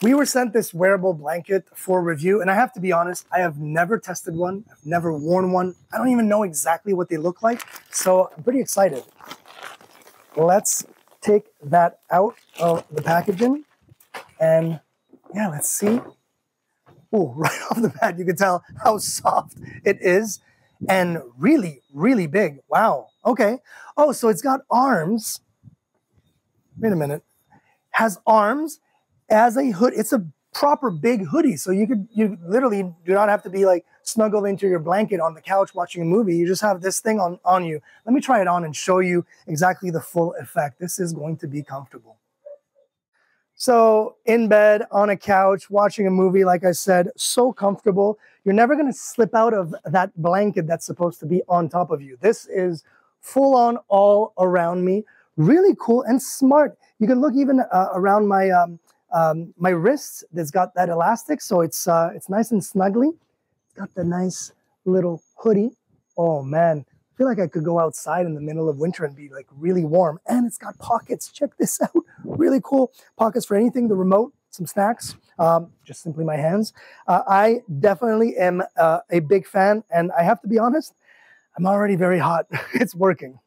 We were sent this wearable blanket for review, and I have to be honest, I have never tested one. I've never worn one. I don't even know exactly what they look like, so I'm pretty excited. Let's take that out of the packaging, and yeah, let's see. Oh, right off the bat, you can tell how soft it is and really, really big. Wow, okay. Oh, so it's got arms. Wait a minute. Has arms as a hood. It's a proper big hoodie. So you literally do not have to be like snuggled into your blanket on the couch watching a movie. You just have this thing on you. Let me try it on and show you exactly the full effect. This is going to be comfortable. So in bed, on a couch, watching a movie, like I said, so comfortable. You're never going to slip out of that blanket that's supposed to be on top of you. This is full on all around me. Really cool and smart. You can look even around my wrists. That's got that elastic, so it's nice and snuggly. It's got the nice little hoodie. Oh man, I feel like I could go outside in the middle of winter and be like really warm. And it's got pockets. Check this out. Really cool pockets for anything. The remote, some snacks, just simply my hands. I definitely am a big fan, and I have to be honest, I'm already very hot. It's working.